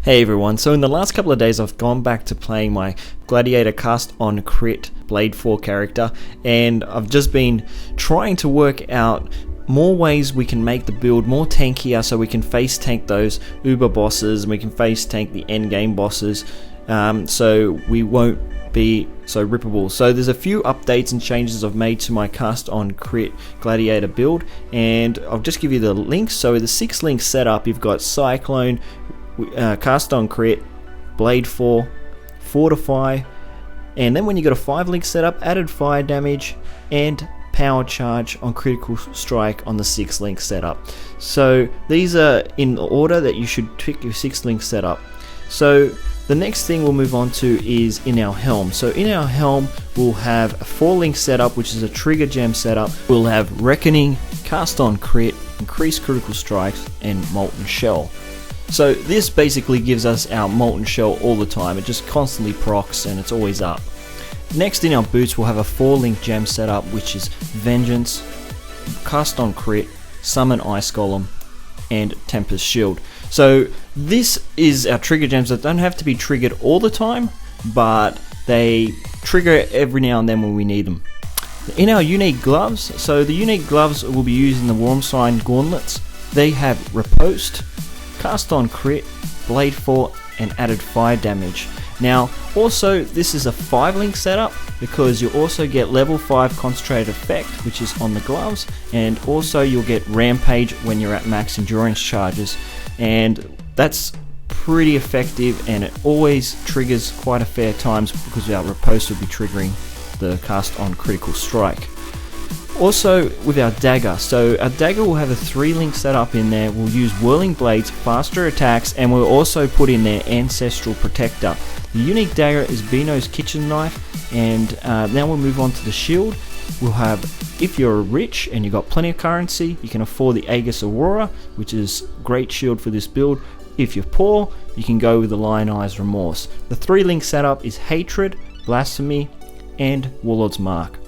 Hey everyone, so in the last couple of days I've gone back to playing my Gladiator cast on crit Blade 4 character, and I've just been trying to work out more ways we can make the build more tankier so we can face tank those uber bosses and we can face tank the end game bosses, so we won't be so rippable. So there's a few updates and changes I've made to my cast on crit Gladiator build, and I'll just give you the links. So the 6-link setup, you've got Cyclone, cast on crit, Blade 4, Fortify, and then when you got a 5-link setup, added fire damage and power charge on critical strike on the 6-link setup. So these are in order that you should pick your 6-link setup. So the next thing we'll move on to is in our Helm. So in our Helm we'll have a 4-link setup, which is a trigger gem setup. We'll have Reckoning, cast on crit, increased critical strikes, and Molten Shell. So this basically gives us our Molten Shell all the time. It just constantly procs and it's always up. Next in our boots we'll have a 4-link gem setup, which is Vengeance, cast on crit, summon Ice Golem, and Tempest Shield. So this is our trigger gems that don't have to be triggered all the time, but they trigger every now and then when we need them. In our unique gloves, so the unique gloves will be using the Worm Sign Gauntlets. They have Riposte, cast on crit, Blade 4, and added fire damage. Now also this is a 5-link setup because you also get level 5 concentrated effect, which is on the gloves, and also you'll get Rampage when you're at max endurance charges, and that's pretty effective and it always triggers quite a fair times because our Riposte will be triggering the cast on critical strike. Also with our dagger, so our dagger will have a 3-link setup in there. We'll use Whirling Blades, faster attacks, and we'll also put in their Ancestral Protector. The unique dagger is Beano's Kitchen Knife, and now we'll move on to the shield. We'll have, if you're rich and you've got plenty of currency, you can afford the Aegis Aurora, which is great shield for this build. If you're poor, you can go with the Lionized Remorse. The 3-link setup is Hatred, Blasphemy, and Warlord's Mark.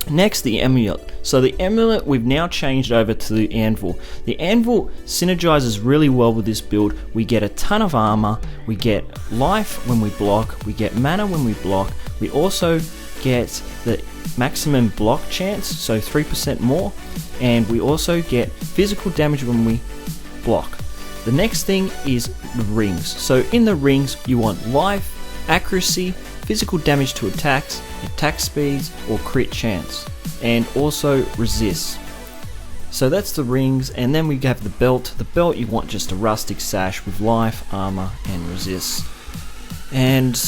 Next, the Amulet. So the Amulet we've now changed over to the Anvil. The Anvil synergizes really well with this build. We get a ton of armor, we get life when we block, we get mana when we block, we also get the maximum block chance, so 3% more, and we also get physical damage when we block. The next thing is the rings. So in the rings you want life, accuracy, physical damage to attacks, attack speeds, or crit chance, and also resist. So that's the rings, and then we have the belt. The belt you want just a rustic sash with life, armor, and resist. And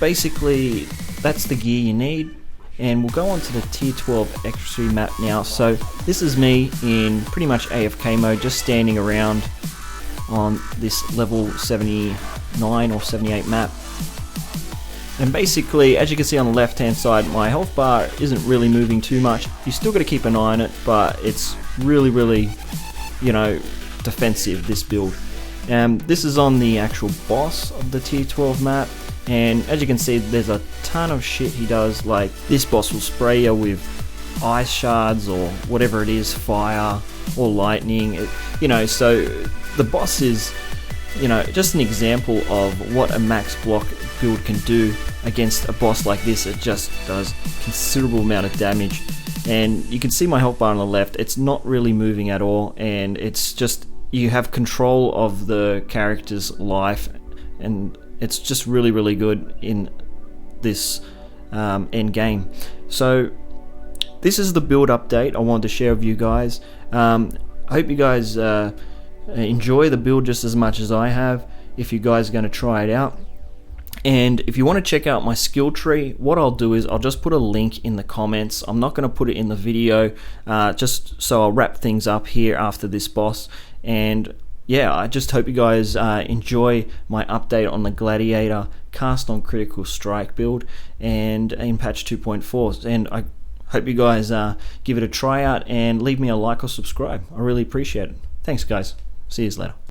basically that's the gear you need. And we'll go on to the tier 12 extra map now. So this is me in pretty much AFK mode, just standing around on this level 79 or 78 map. And basically, as you can see on the left hand side, my health bar isn't really moving too much. You still got to keep an eye on it, but it's really, you know, defensive, this build. This is on the actual boss of the tier 12 map, and as you can see, there's a ton of shit he does. Like this boss will spray you with ice shards or whatever it is, fire or lightning. You know, so the boss is, you know, just an example of what a max block build can do against a boss like this. It just does considerable amount of damage, and you can see my health bar on the left. It's not really moving at all, and it's just, you have control of the character's life, and it's just really good in this end game. So this is the build update I wanted to share with you guys. I hope you guys enjoy the build just as much as I have, if you guys are going to try it out. And if you want to check out my skill tree, what I'll do is I'll just put a link in the comments. I'm not going to put it in the video, just so I'll wrap things up here after this boss. And yeah, I just hope you guys enjoy my update on the Gladiator cast on critical strike build and in patch 2.4. And I hope you guys give it a try out and leave me a like or subscribe. I really appreciate it. Thanks guys. See you later.